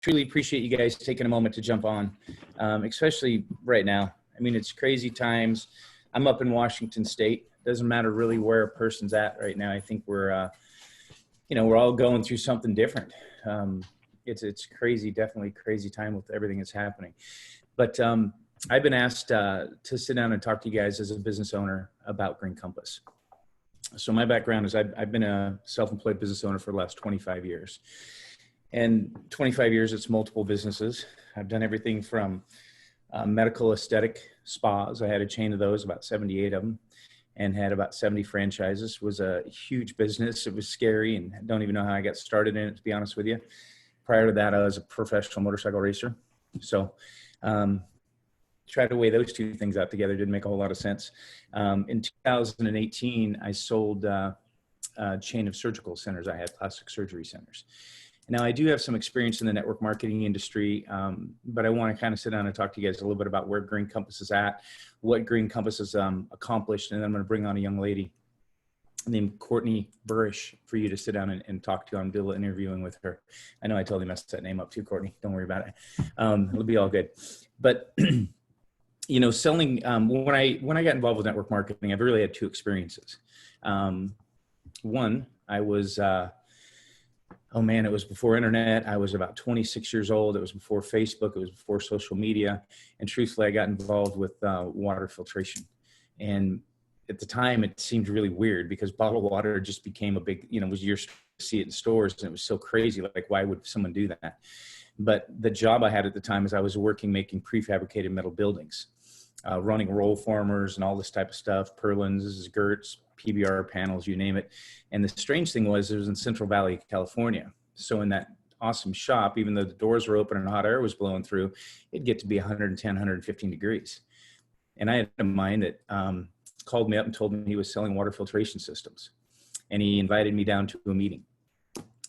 truly appreciate you guys taking a moment to jump on, especially right now. I mean, it's crazy times. I'm up in Washington State. Doesn't matter really where a person's at right now. I think we're all going through something different. It's crazy, definitely crazy time with everything that's happening. But I've been asked to sit down and talk to you guys as a business owner about Green Compass. So my background is I've been a self-employed business owner for the last 25 years. And 25 years, it's multiple businesses. I've done everything from medical aesthetic spas. I had a chain of those, about 78 of them, and had about 70 franchises. It was a huge business. It was scary, and I don't even know how I got started in it, to be honest with you. Prior to that, I was a professional motorcycle racer. So try to weigh those two things out together. Didn't make a whole lot of sense. In 2018, I sold a chain of surgical centers. I had plastic surgery centers. Now, I do have some experience in the network marketing industry, but I want to kind of sit down and talk to you guys a little bit about where Green Compass is at, what Green Compass has accomplished, and then I'm going to bring on a young lady named Courtney Bursich for you to sit down and talk to. I'm doing interviewing with her. I know I totally messed that name up too, Courtney. Don't worry about it. It'll be all good. But selling, when I got involved with network marketing, I've really had two experiences. One, I was, it was before internet. I was about 26 years old. It was before Facebook. It was before social media. And truthfully, I got involved with water filtration. And at the time, it seemed really weird because bottled water just became a big, was yours to see it in stores. And it was so crazy. Like, why would someone do that? But the job I had at the time is I was making prefabricated metal buildings, running roll formers and all this type of stuff, purlins, girts, PBR panels, you name it. And the strange thing was it was in Central Valley, California. So in that awesome shop, even though the doors were open and hot air was blowing through, it'd get to be 110, 115 degrees. And I had a mind that called me up and told me he was selling water filtration systems. And he invited me down to a meeting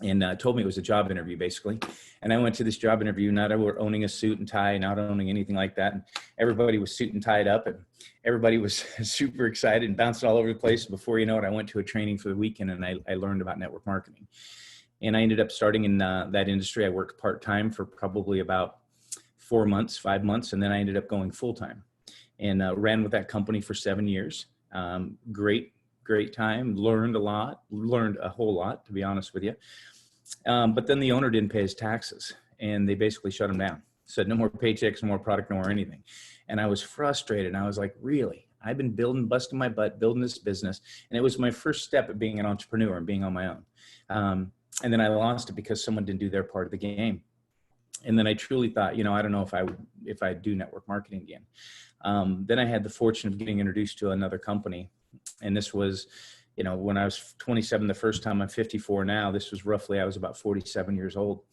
and told me it was a job interview, basically. And I went to this job interview, not owning a suit and tie, not owning anything like that. And everybody was suit and tied up, and everybody was super excited and bouncing all over the place. Before you know it, I went to a training for the weekend, and I learned about network marketing. And I ended up starting in that industry. I worked part-time for probably about 5 months, and then I ended up going full-time and ran with that company for 7 years. Great time, learned a whole lot, to be honest with you. But then the owner didn't pay his taxes, and they basically shut him down. Said no more paychecks, no more product, no more anything. And I was frustrated. And I was like, really? I've been busting my butt, building this business. And it was my first step at being an entrepreneur and being on my own. And then I lost it because someone didn't do their part of the game. And then I truly thought, I don't know if I'd do network marketing again. Then I had the fortune of getting introduced to another company. And this was, when I was 27 the first time. I'm 54 now. This was roughly, I was about 47 years old.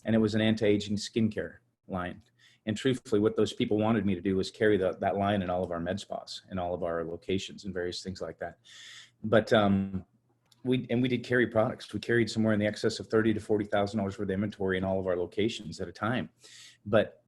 And it was an anti-aging skincare line. And truthfully, what those people wanted me to do was carry that line in all of our med spas and all of our locations and various things like that. But we did carry products. We carried somewhere in the excess of $30,000 to $40,000 worth of inventory in all of our locations at a time. But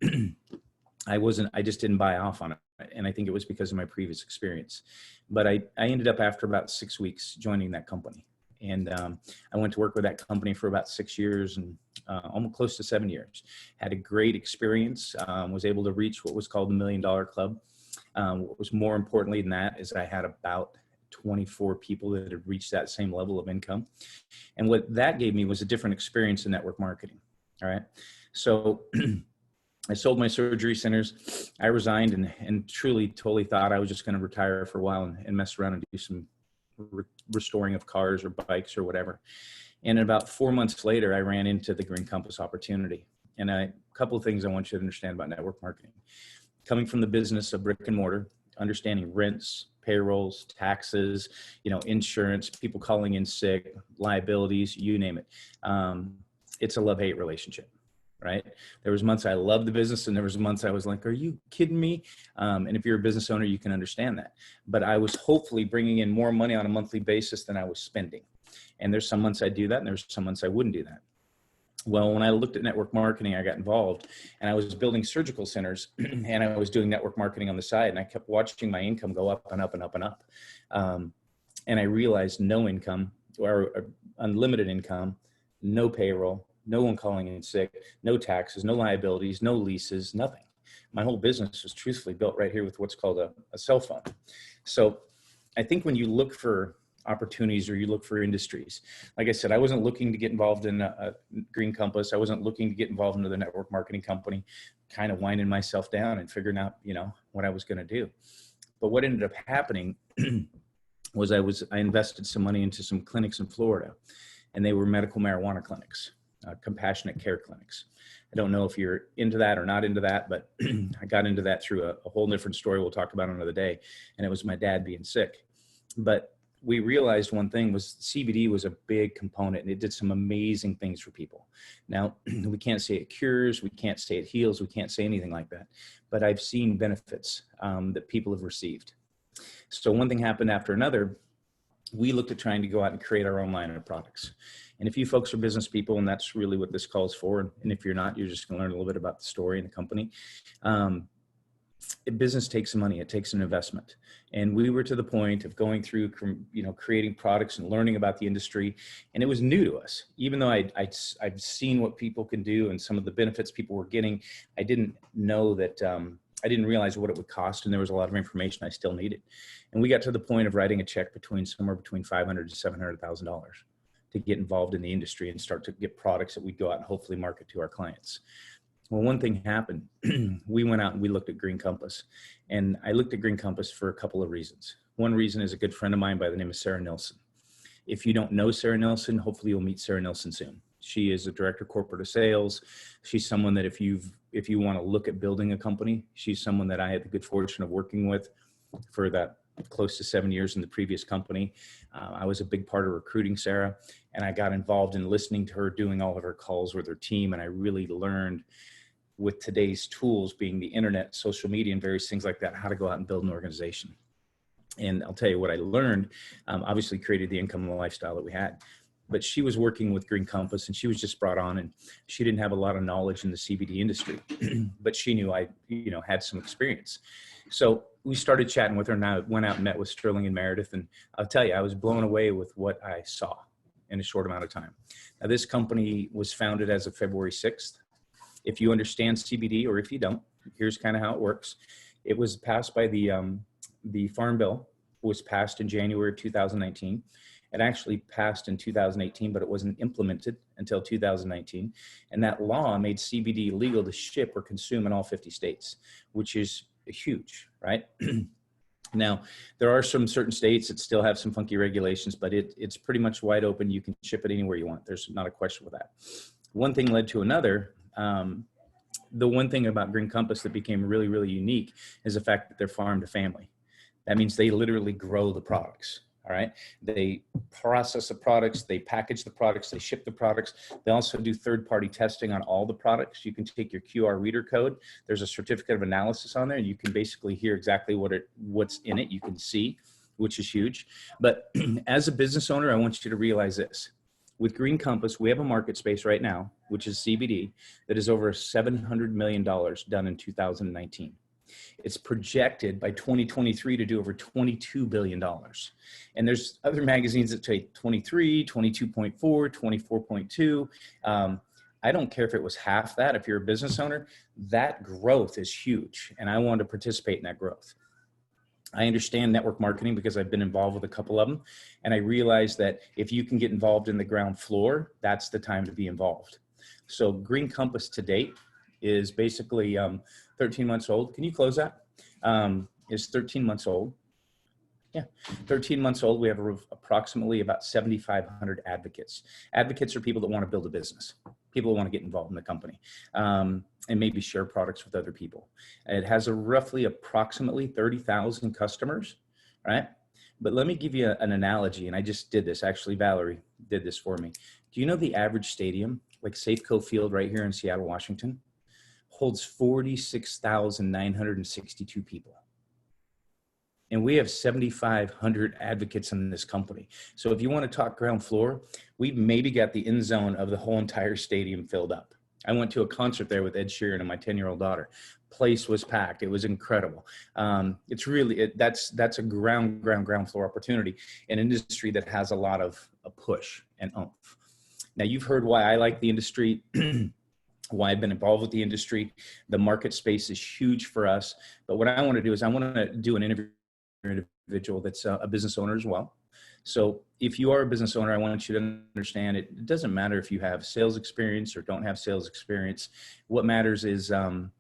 I just didn't buy off on it. And I think it was because of my previous experience. But I ended up, after about 6 weeks, joining that company. And I went to work with that company for about 6 years and almost close to 7 years. Had a great experience, was able to reach what was called the $1 Million Club. What was more importantly than that is I had about 24 people that had reached that same level of income. And what that gave me was a different experience in network marketing. All right. So I sold my surgery centers. I resigned and truly, totally thought I was just going to retire for a while and mess around and do some restoring of cars or bikes or whatever. And about 4 months later, I ran into the Green Compass opportunity. And a couple of things I want you to understand about network marketing. Coming from the business of brick and mortar, understanding rents, payrolls, taxes, insurance, people calling in sick, liabilities, you name it. It's a love-hate relationship. Right? There was months I loved the business, and there was months I was like, are you kidding me? And if you're a business owner, you can understand that. But I was hopefully bringing in more money on a monthly basis than I was spending. And there's some months I do that, and there's some months I wouldn't do that. Well, when I looked at network marketing, I got involved, and I was building surgical centers, and I was doing network marketing on the side, and I kept watching my income go up and up and up and up. And I realized no income or unlimited income, no payroll, no one calling in sick, no taxes, no liabilities, no leases, nothing. My whole business was truthfully built right here with what's called a cell phone. So I think when you look for opportunities or you look for industries, like I said, I wasn't looking to get involved in a Green Compass. I wasn't looking to get involved in another network marketing company, kind of winding myself down and figuring out, what I was going to do. But what ended up happening was I invested some money into some clinics in Florida, and they were medical marijuana clinics, compassionate care clinics. I don't know if you're into that or not into that, but I got into that through a whole different story we'll talk about another day. And it was my dad being sick. But we realized one thing was CBD was a big component, and it did some amazing things for people. Now, we can't say it cures, we can't say it heals, we can't say anything like that. But I've seen benefits that people have received. So one thing happened after another. We looked at trying to go out and create our own line of products. And if you folks are business people, and that's really what this calls for, and if you're not, you're just going to learn a little bit about the story and the company. Business takes money. It takes an investment. And we were to the point of going through, creating products and learning about the industry. And it was new to us. Even though I've seen what people can do and some of the benefits people were getting, I didn't know that, I didn't realize what it would cost. And there was a lot of information I still needed. And we got to the point of writing a check somewhere between $500,000 to $700,000 to get involved in the industry and start to get products that we'd go out and hopefully market to our clients. Well, one thing happened. We went out and we looked at Green Compass, and I looked at Green Compass for a couple of reasons. One reason is a good friend of mine by the name of Sarah Nilsson. If you don't know Sarah Nilsson, hopefully you'll meet Sarah Nilsson soon. She is a director of corporate sales. She's someone that if you want to look at building a company, she's someone that I had the good fortune of working with for that close to 7 years in the previous company. I was a big part of recruiting Sarah, and I got involved in listening to her, doing all of her calls with her team. And I really learned, with today's tools being the internet, social media, and various things like that, how to go out and build an organization. And I'll tell you what I learned, obviously created the income and the lifestyle that we had. But she was working with Green Compass, and she was just brought on, and she didn't have a lot of knowledge in the CBD industry, but she knew I, had some experience. So we started chatting with her, and I went out and met with Sterling and Meredith. And I'll tell you, I was blown away with what I saw in a short amount of time. Now, this company was founded as of February 6th. If you understand CBD, or if you don't, here's kind of how it works. It was passed by the Farm Bill, was passed in January of 2019. It actually passed in 2018, but it wasn't implemented until 2019. And that law made CBD legal to ship or consume in all 50 states, which is huge, right? Now, there are some certain states that still have some funky regulations, but it's pretty much wide open. You can ship it anywhere you want. There's not a question with that. One thing led to another. The one thing about Green Compass that became really, really unique is the fact that they're farm to family. That means they literally grow the products. All right. They process the products, they package the products, they ship the products. They also do third-party testing on all the products. You can take your QR reader code. There's a certificate of analysis on there. You can basically hear exactly what's in it. You can see, which is huge. But as a business owner, I want you to realize this. With Green Compass, we have a market space right now, which is CBD, that is over $700 million done in 2019. It's projected by 2023 to do over $22 billion. And there's other magazines that say 23, 22.4, 24.2. I don't care if it was half that. If you're a business owner, that growth is huge. And I want to participate in that growth. I understand network marketing because I've been involved with a couple of them. And I realize that if you can get involved in the ground floor, that's the time to be involved. So Green Compass to date is basically 13 months old. Can you close that? Is 13 months old. Yeah, 13 months old. We have approximately about 7,500 advocates. Advocates are people that want to build a business, people who want to get involved in the company, and maybe share products with other people. It has approximately 30,000 customers, right? But let me give you an analogy, and I just did this. Actually, Valerie did this for me. Do you know the average stadium, like Safeco Field right here in Seattle, Washington, holds 46,962 people. And we have 7,500 advocates in this company. So if you want to talk ground floor, we've maybe got the end zone of the whole entire stadium filled up. I went to a concert there with Ed Sheeran and my 10-year-old daughter. Place was packed. It was incredible. It's really, that's a ground floor opportunity, an industry that has a lot of a push and oomph. Now, you've heard why I like the industry, why I've been involved with the industry. The market space is huge for us. But what I want to do is I want to do an interview with an individual that's a business owner as well. So if you are a business owner, I want you to understand it doesn't matter if you have sales experience or don't have sales experience. What matters is, well,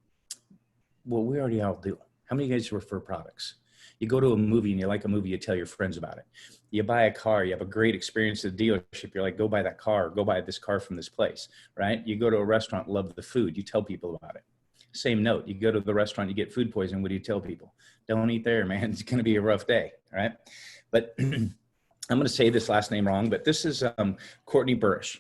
we already all do. How many of you guys refer products? You go to a movie and you like a movie, you tell your friends about it. You buy a car, you have a great experience at the dealership. You're like, go buy that car, go buy this car from this place, right? You go to a restaurant, love the food, you tell people about it. Same note, you go to the restaurant, you get food poisoning, what do you tell people? Don't eat there, man. It's going to be a rough day, right? But I'm going to say this last name wrong, but this is Courtney Bursich.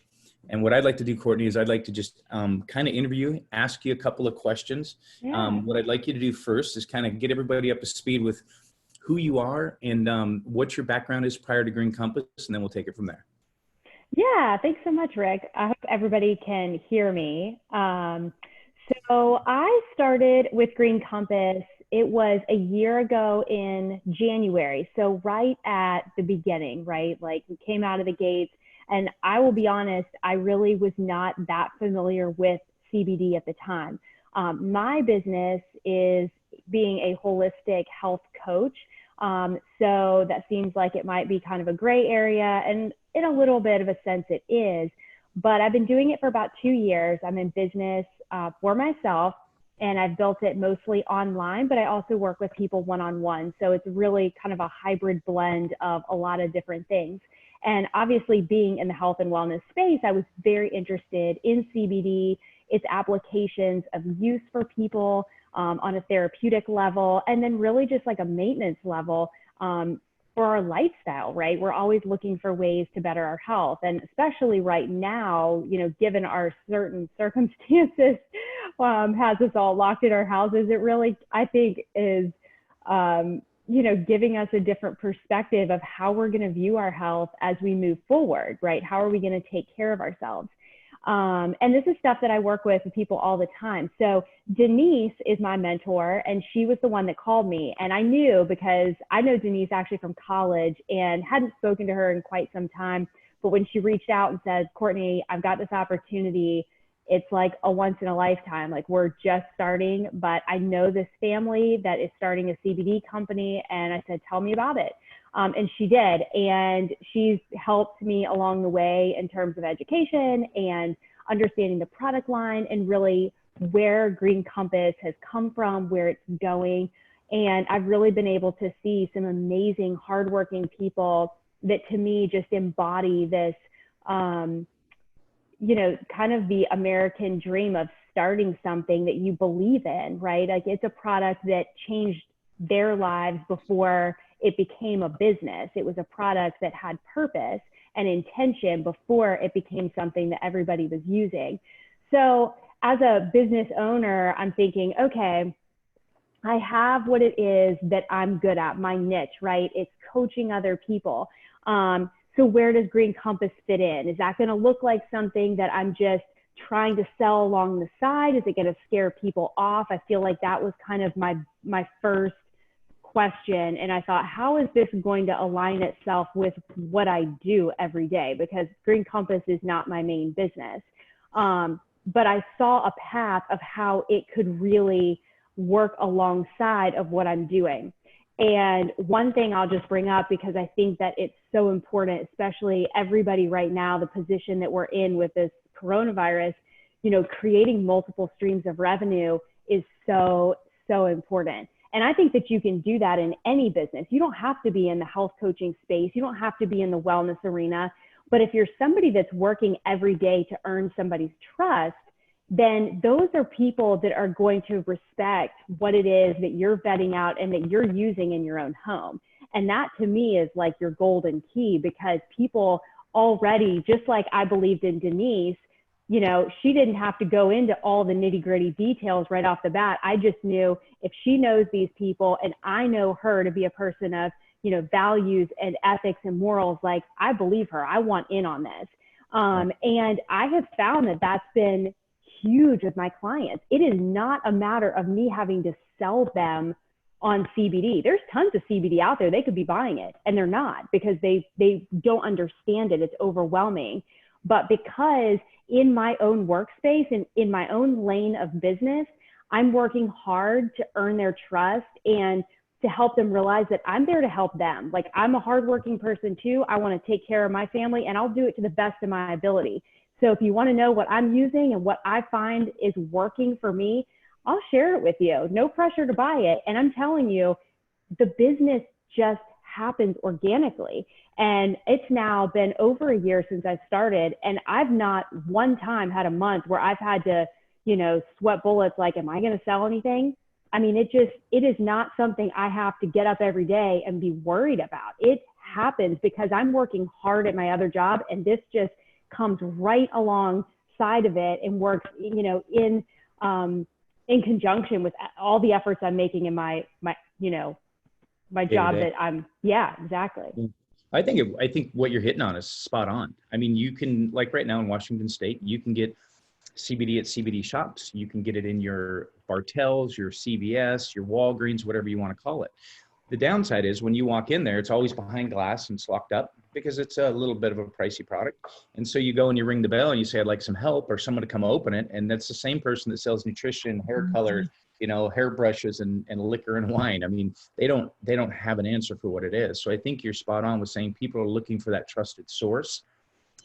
And what I'd like to do, Courtney, is I'd like to just kind of interview, ask you a couple of questions. Yeah. What I'd like you to do first is kind of get everybody up to speed with who you are and what your background is prior to Green Compass, and then we'll take it from there. Yeah, thanks so much, Rick. I hope everybody can hear me. So I started with Green Compass. It was a year ago in January. So right at the beginning, right? Like we came out of the gates, and I will be honest, I really was not that familiar with CBD at the time. My business is being a holistic health coach. So that seems like it might be kind of a gray area, and in a little bit of a sense it is, but I've been doing it for about 2 years. I'm in business for myself, and I've built it mostly online, but I also work with people one-on-one. So it's really kind of a hybrid blend of a lot of different things. And obviously being in the health and wellness space, I was very interested in CBD, its applications of use for people on a therapeutic level, and then really just like a maintenance level for our lifestyle, right? We're always looking for ways to better our health. And especially right now, you know, given our certain circumstances has us all locked in our houses, it really, I think, is, you know, giving us a different perspective of how we're going to view our health as we move forward, right? How are we going to take care of ourselves? And this is stuff that I work with people all the time. So Denise is my mentor, and she was the one that called me. And I knew, because I know Denise actually from college and hadn't spoken to her in quite some time. But when she reached out and said, Courtney, I've got this opportunity, it's like a once in a lifetime. Like, we're just starting, but I know this family that is starting a CBD company. And I said, tell me about it. And she did. And she's helped me along the way in terms of education and understanding the product line and really where Green Compass has come from, where it's going. And I've really been able to see some amazing, hardworking people that to me just embody this, you know, kind of the American dream of starting something that you believe in, right? Like, it's a product that changed their lives before it became a business. It was a product that had purpose and intention before it became something that everybody was using. So as a business owner, I'm thinking, okay, I have what it is that I'm good at, my niche, right? It's coaching other people. So where does Green Compass fit in? Is that going to look like something that I'm just trying to sell along the side? Is it going to scare people off? I feel like that was kind of my first question. And I thought, how is this going to align itself with what I do every day? Because Green Compass is not my main business. But I saw a path of how it could really work alongside of what I'm doing. And one thing I'll just bring up, because I think that it's so important, especially everybody right now, the position that we're in with this coronavirus, you know, creating multiple streams of revenue is so, so important. And I think that you can do that in any business. You don't have to be in the health coaching space. You don't have to be in the wellness arena. But if you're somebody that's working every day to earn somebody's trust, then those are people that are going to respect what it is that you're vetting out and that you're using in your own home. And that to me is like your golden key, because people already, just like I believed in Denise, you know, she didn't have to go into all the nitty gritty details right off the bat. I just knew if she knows these people and I know her to be a person of, you know, values and ethics and morals, like, I believe her, I want in on this. And I have found that that's been huge with my clients. It is not a matter of me having to sell them on CBD. There's tons of CBD out there. They could be buying it and they're not, because they don't understand it. It's overwhelming. But because in my own workspace and in my own lane of business, I'm working hard to earn their trust and to help them realize that I'm there to help them. Like, I'm a hardworking person too. I want to take care of my family, and I'll do it to the best of my ability. So if you want to know what I'm using and what I find is working for me, I'll share it with you. No pressure to buy it. And I'm telling you, the business just happens organically. And it's now been over a year since I started, and I've not one time had a month where I've had to, sweat bullets like, am I going to sell anything? I mean, it is not something I have to get up every day and be worried about. It happens because I'm working hard at my other job, and this just comes right alongside of it and works, in conjunction with all the efforts I'm making in my job that I'm, yeah, exactly. I think what you're hitting on is spot on. I mean, you can, like right now in Washington State, you can get CBD at CBD shops. You can get it in your Bartels, your CVS, your Walgreens, whatever you want to call it. The downside is when you walk in there, it's always behind glass and it's locked up because it's a little bit of a pricey product. And so you go and you ring the bell and you say, I'd like some help, or someone to come open it. And that's the same person that sells nutrition, hair color, hair brushes and liquor and wine. I mean, they don't have an answer for what it is. So I think you're spot on with saying people are looking for that trusted source.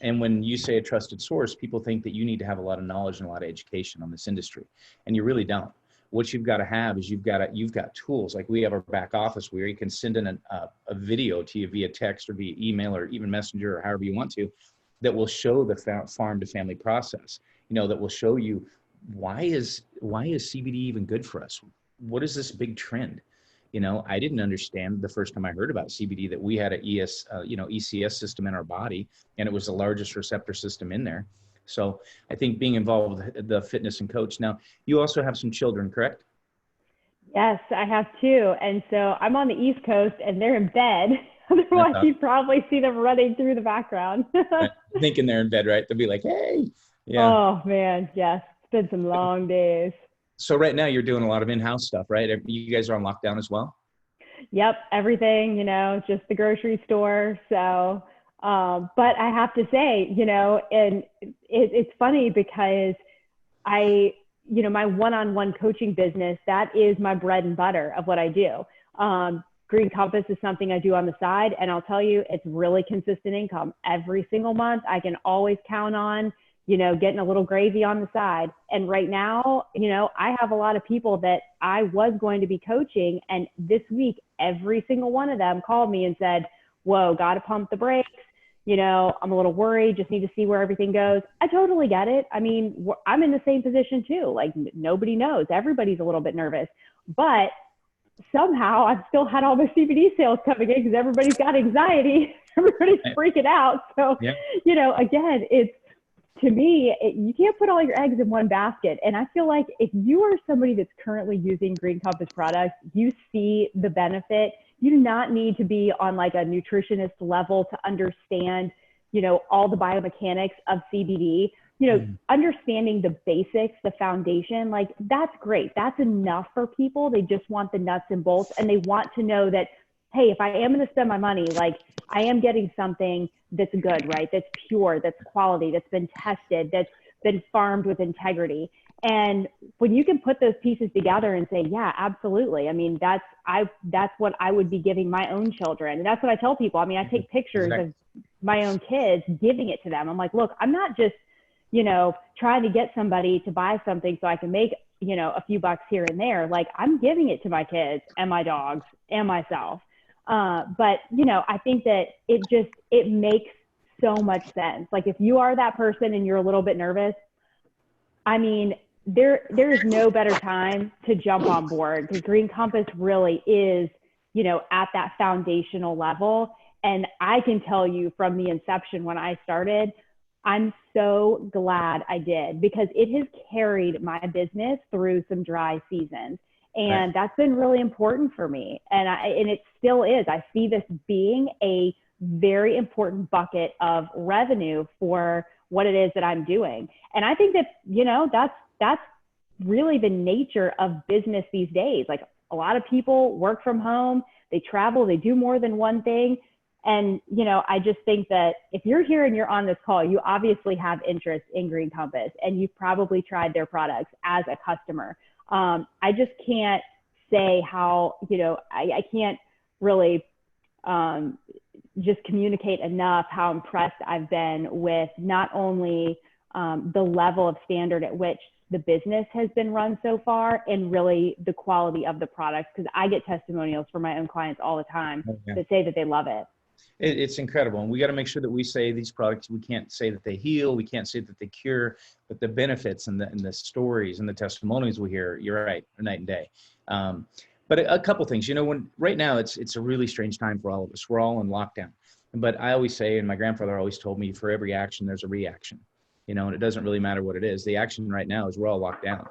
And when you say a trusted source, people think that you need to have a lot of knowledge and a lot of education on this industry, and you really don't. What you've got to have is you've got tools. Like we have our back office where you can send in a video to you via text or via email or even messenger or however you want to, that will show the farm to family process, that will show you why is CBD even good for us? What is this big trend? I didn't understand the first time I heard about CBD that we had a ECS system in our body, and it was the largest receptor system in there. So I think being involved with the fitness and coach. Now, you also have some children, correct? Yes, I have two. And so I'm on the East Coast and they're in bed. Otherwise, you'd probably see them running through the background. Thinking they're in bed, right? They'll be like, hey. Yeah. Oh, man. Yes. It's been some long days. So right now you're doing a lot of in-house stuff, right? You guys are on lockdown as well? Yep. Everything, just the grocery store. So, but I have to say, and it's funny because my one-on-one coaching business, that is my bread and butter of what I do. Green Compass is something I do on the side, and I'll tell you, it's really consistent income. Every single month, I can always count on, getting a little gravy on the side. And right now, I have a lot of people that I was going to be coaching, and this week, every single one of them called me and said, whoa, got to pump the brakes. I'm a little worried, just need to see where everything goes. I totally get it. I mean, I'm in the same position too. Like, nobody knows. Everybody's a little bit nervous, but somehow I've still had all the CBD sales coming in because everybody's got anxiety. Everybody's freaking out. So, again, to me, you can't put all your eggs in one basket. And I feel like if you are somebody that's currently using Green Compass products, you see the benefit. You do not need to be on like a nutritionist level to understand, all the biomechanics of CBD. Understanding the basics, the foundation, like that's great. That's enough for people. They just want the nuts and bolts, and they want to know that, hey, if I am going to spend my money, like I am getting something that's good, right? That's pure, that's quality, that's been tested, that's been farmed with integrity. And when you can put those pieces together and say, yeah, absolutely. I mean, that's what I would be giving my own children. And that's what I tell people. I mean, I take pictures of my own kids, giving it to them. I'm like, look, I'm not just, trying to get somebody to buy something so I can make, a few bucks here and there. Like, I'm giving it to my kids and my dogs and myself. But, I think that it makes so much sense. Like, if you are that person and you're a little bit nervous, I mean, there is no better time to jump on board, because Green Compass really is, at that foundational level. And I can tell you from the inception when I started, I'm so glad I did, because it has carried my business through some dry seasons. And that's been really important for me. And it still is. I see this being a very important bucket of revenue for what it is that I'm doing. And I think that, that's really the nature of business these days. Like, a lot of people work from home, they travel, they do more than one thing. And, you know, I just think that if you're here and you're on this call, you obviously have interest in Green Compass and you've probably tried their products as a customer. I just can't say how, you know, I can't really just communicate enough how impressed I've been with not only the level of standard at which the business has been run so far and really the quality of the products, because I get testimonials from my own clients all the time that say that they love it. It's incredible. And we got to make sure that we say these products, we can't say that they heal, we can't say that they cure, but the benefits and the stories and the testimonials we hear, you're right, are night and day. But a couple things, you know, when right now it's a really strange time for all of us. We're all in lockdown. But I always say, and my grandfather always told me, for every action, there's a reaction, you know, and it doesn't really matter what it is. The action right now is we're all locked down.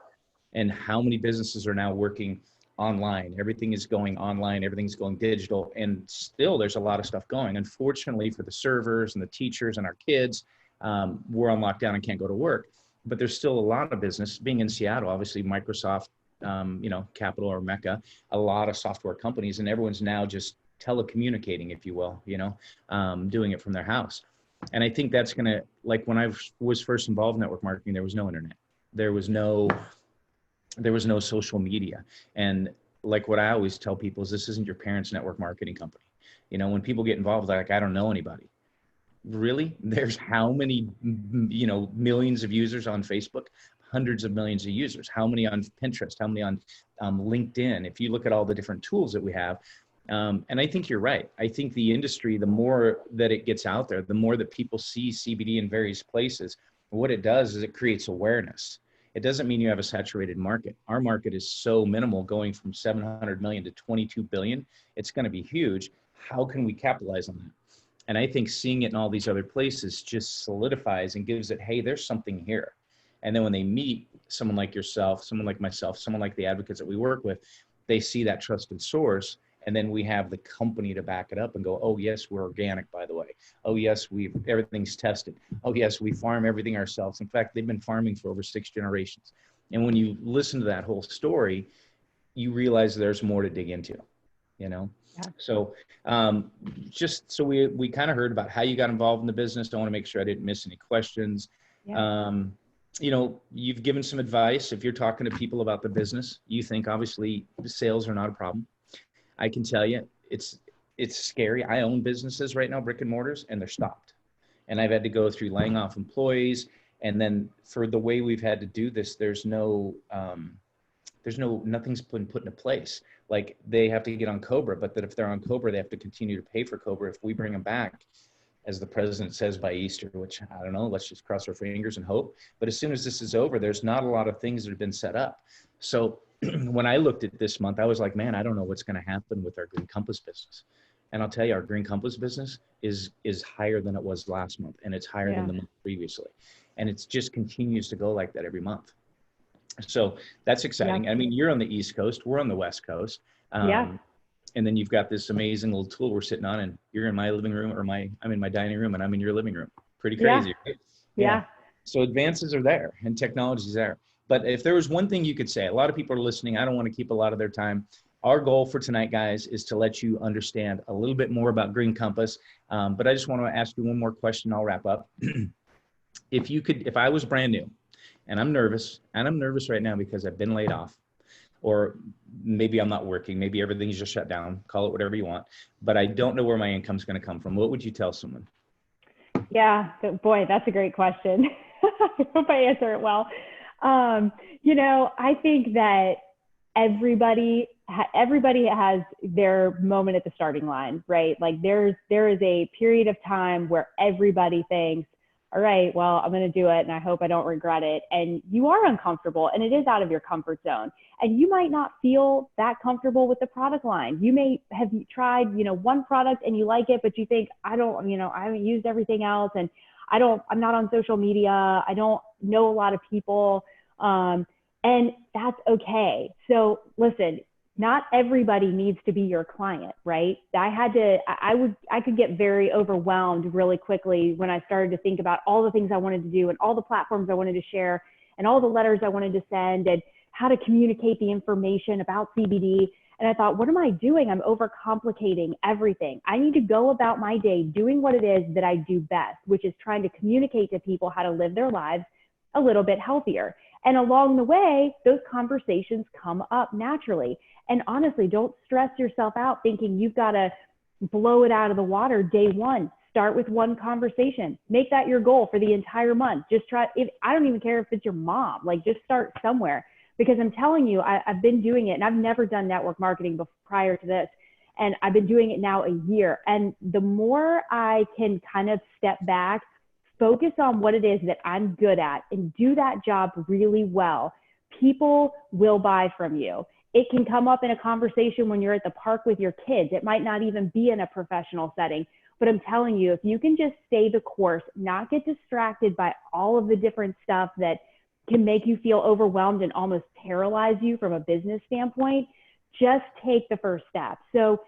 And how many businesses are now working online? Everything is going online, everything's going digital, and still there's a lot of stuff going. Unfortunately for the servers and the teachers and our kids, we're on lockdown and can't go to work. But there's still a lot of business. Being in Seattle, obviously Microsoft, you know, capital or Mecca, a lot of software companies, and everyone's now just telecommunicating, if you will, you know, doing it from their house. And I think that's going to, like when I was first involved in network marketing, there was no internet. There was no social media. And like what I always tell people is this isn't your parents' network marketing company. You know, when people get involved, they're like, I don't know anybody. Really? There's how many, you know, millions of users on Facebook, hundreds of millions of users, how many on Pinterest, how many on LinkedIn, if you look at all the different tools that we have. And I think you're right. I think the industry, the more that it gets out there, the more that people see CBD in various places, what it does is it creates awareness. It doesn't mean you have a saturated market. Our market is so minimal, going from 700 million to 22 billion. It's going to be huge. How can we capitalize on that? And I think seeing it in all these other places just solidifies and gives it, hey, there's something here. And then when they meet someone like yourself, someone like myself, someone like the advocates that we work with, they see that trusted source. And then we have the company to back it up and go, oh, yes, we're organic, by the way. Oh, yes, everything's tested. Oh, yes, we farm everything ourselves. In fact, they've been farming for over 6 generations. And when you listen to that whole story, you realize there's more to dig into, you know? Yeah. So just so we kind of heard about how you got involved in the business. I want to make sure I didn't miss any questions. Yeah. You know, you've given some advice. If you're talking to people about the business, you think obviously the sales are not a problem. I can tell you it's scary. I own businesses right now, brick and mortars, and they're stopped. And I've had to go through laying off employees. And then for the way we've had to do this, nothing's been put into place. Like they have to get on Cobra, but that if they're on Cobra, they have to continue to pay for Cobra. If we bring them back, as the president says, by Easter, which I don't know, let's just cross our fingers and hope. But as soon as this is over, there's not a lot of things that have been set up. So when I looked at this month, I was like, man, I don't know what's going to happen with our Green Compass business. And I'll tell you, our Green Compass business is higher than it was last month. And it's higher than the month previously. And it just continues to go like that every month. So that's exciting. Yeah. I mean, you're on the East Coast, we're on the West Coast. And then you've got this amazing little tool we're sitting on, and you're in my living room, or I'm in my dining room, and I'm in your living room. Pretty crazy, right? Yeah. So advances are there and technology is there. But if there was one thing you could say, a lot of people are listening. I don't want to keep a lot of their time. Our goal for tonight, guys, is to let you understand a little bit more about Green Compass. But I just want to ask you one more question. I'll wrap up. If I was brand new and I'm nervous right now because I've been laid off, or maybe I'm not working, maybe everything's just shut down, call it whatever you want, but I don't know where my income's going to come from. What would you tell someone? Yeah, boy, that's a great question. I hope I answer it well. You know, I think that everybody has their moment at the starting line, right? Like there is a period of time where everybody thinks, all right, well, I'm going to do it and I hope I don't regret it. And you are uncomfortable and it is out of your comfort zone. And you might not feel that comfortable with the product line. You may have tried, one product and you like it, but you think, I haven't used everything else and I'm not on social media. I don't know a lot of people. And that's okay. So listen, not everybody needs to be your client, right? I could get very overwhelmed really quickly when I started to think about all the things I wanted to do and all the platforms I wanted to share and all the letters I wanted to send and how to communicate the information about CBD. And I thought, what am I doing? I'm overcomplicating everything. I need to go about my day doing what it is that I do best, which is trying to communicate to people how to live their lives a little bit healthier. And along the way, those conversations come up naturally. And honestly, don't stress yourself out thinking you've got to blow it out of the water day one. Start with one conversation. Make that your goal for the entire month. Just try, I don't even care if it's your mom, like just start somewhere. Because I'm telling you, I've been doing it, and I've never done network marketing prior to this. And I've been doing it now a year. And the more I can kind of step back, focus on what it is that I'm good at, and do that job really well, people will buy from you. It can come up in a conversation when you're at the park with your kids. It might not even be in a professional setting. But I'm telling you, if you can just stay the course, not get distracted by all of the different stuff that can make you feel overwhelmed and almost paralyze you from a business standpoint, just take the first step. So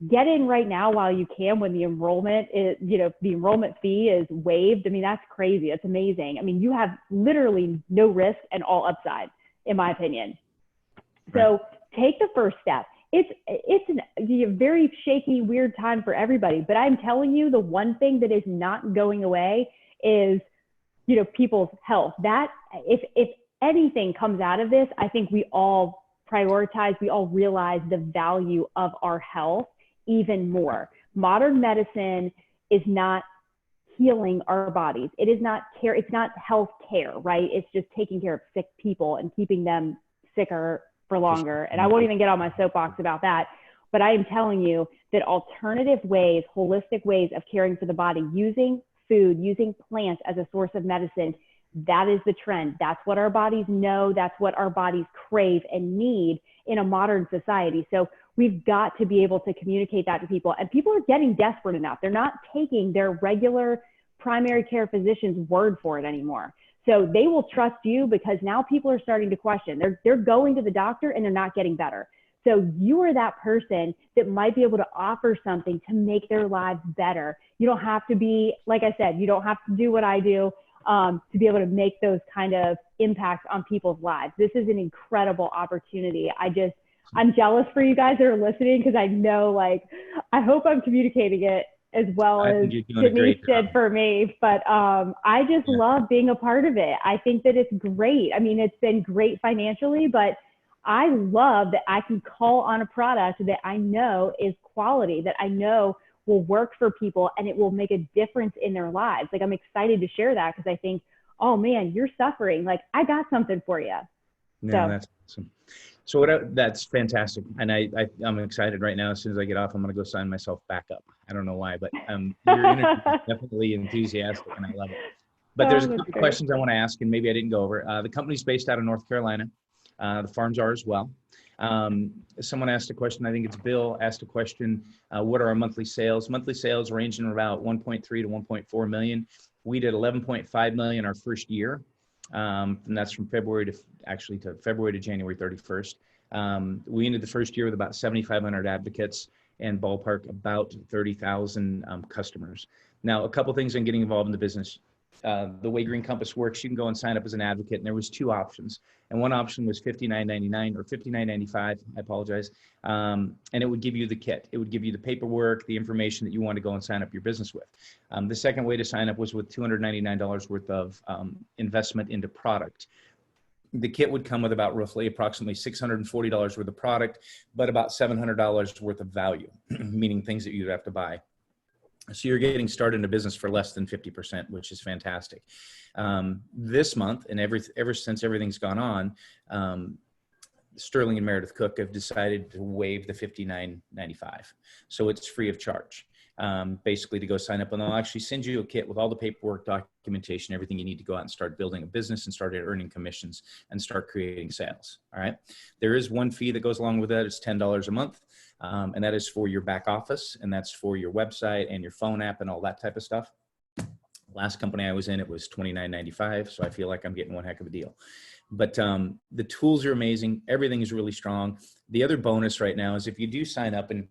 get in right now while you can, when the enrollment is, the enrollment fee is waived. I mean, that's crazy. It's amazing. I mean, you have literally no risk and all upside, in my opinion. So take the first step. It's a very shaky, weird time for everybody, but I'm telling you, the one thing that is not going away is, people's health. That if anything comes out of this, I think we all prioritize, we all realize the value of our health even more. Modern medicine is not healing our bodies. It is not care. It's not health care, right? It's just taking care of sick people and keeping them sicker for longer. And I won't even get on my soapbox about that. But I am telling you that alternative ways, holistic ways of caring for the body, using food, using plants as a source of medicine, that is the trend. That's what our bodies know. That's what our bodies crave and need in a modern society. So we've got to be able to communicate that to people. And people are getting desperate enough. They're not taking their regular primary care physician's word for it anymore. So they will trust you, because now people are starting to question. They're going to the doctor and they're not getting better. So you are that person that might be able to offer something to make their lives better. You don't have to be, like I said, you don't have to do what I do to be able to make those kind of impacts on people's lives. This is an incredible opportunity. I'm jealous for you guys that are listening, because I know, I hope I'm communicating it as well as Denise did for me. But I just love being a part of it. I think that it's great. I mean, it's been great financially, but I love that I can call on a product that I know is quality, that I know will work for people, and it will make a difference in their lives. I'm excited to share that, because I think, oh man, you're suffering. I got something for you. Yeah, that's awesome. So that's fantastic. And I'm excited right now. As soon as I get off, I'm going to go sign myself back up. I don't know why, but your interview is definitely enthusiastic, and I love it. But there's a couple questions I want to ask, and maybe I didn't go over. The company's based out of North Carolina. The farms are as well. Someone asked a question, I think it's Bill asked a question, what are our monthly sales? Monthly sales range in about 1.3 to 1.4 million. We did 11.5 million our first year. And that's from February to January 31st. We ended the first year with about 7,500 advocates and ballpark about 30,000 customers. Now, a couple things on getting involved in the business. The way Green Compass works, you can go and sign up as an advocate, and there was two options. And one option was $59.99 or $59.95, I apologize. And it would give you the kit. It would give you the paperwork, the information that you want to go and sign up your business with. The second way to sign up was with $299 worth of investment into product. The kit would come with approximately $640 worth of product, but about $700 worth of value, meaning things that you'd have to buy. So you're getting started in a business for less than 50%, which is fantastic. This month, and ever since everything's gone on, Sterling and Meredith Cook have decided to waive the $59.95. So it's free of charge, basically to go sign up. And they'll actually send you a kit with all the paperwork, documentation, everything you need to go out and start building a business and start earning commissions and start creating sales. All right. There is one fee that goes along with that. It's $10 a month. And that is for your back office, and that's for your website and your phone app and all that type of stuff. Last company I was in, it was $29.95. So I feel like I'm getting one heck of a deal. But the tools are amazing. Everything is really strong. The other bonus right now is if you do sign up and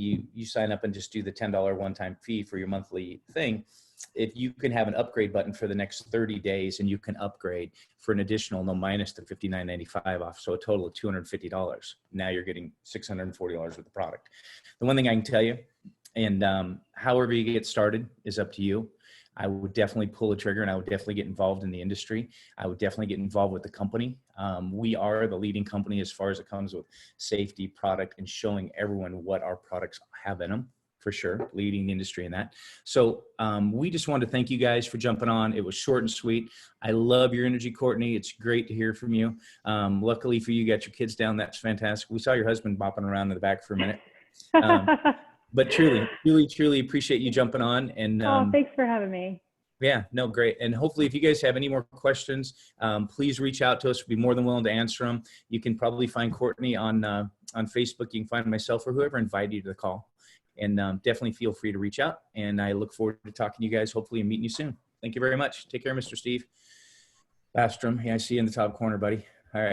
you sign up and just do the $10 one-time fee for your monthly thing, if you can have an upgrade button for the next 30 days and you can upgrade for an additional, no, minus the $59.95 off. So a total of $250. Now you're getting $640 worth of product. The one thing I can tell you, and however you get started is up to you. I would definitely pull the trigger, and I would definitely get involved in the industry. I would definitely get involved with the company. We are the leading company as far as it comes with safety, product, and showing everyone what our products have in them, for sure, leading the industry in that. So we just wanted to thank you guys for jumping on. It was short and sweet. I love your energy, Courtney. It's great to hear from you. Luckily for you, you got your kids down. That's fantastic. We saw your husband bopping around in the back for a minute. But truly appreciate you jumping on. And thanks for having me. Yeah, no, great. And hopefully if you guys have any more questions, please reach out to us. We'll be more than willing to answer them. You can probably find Courtney on Facebook. You can find myself or whoever invited you to the call. And definitely feel free to reach out. And I look forward to talking to you guys, hopefully, and meeting you soon. Thank you very much. Take care, Mr. Steve Bastrom. Yeah, I see you in the top corner, buddy. All right.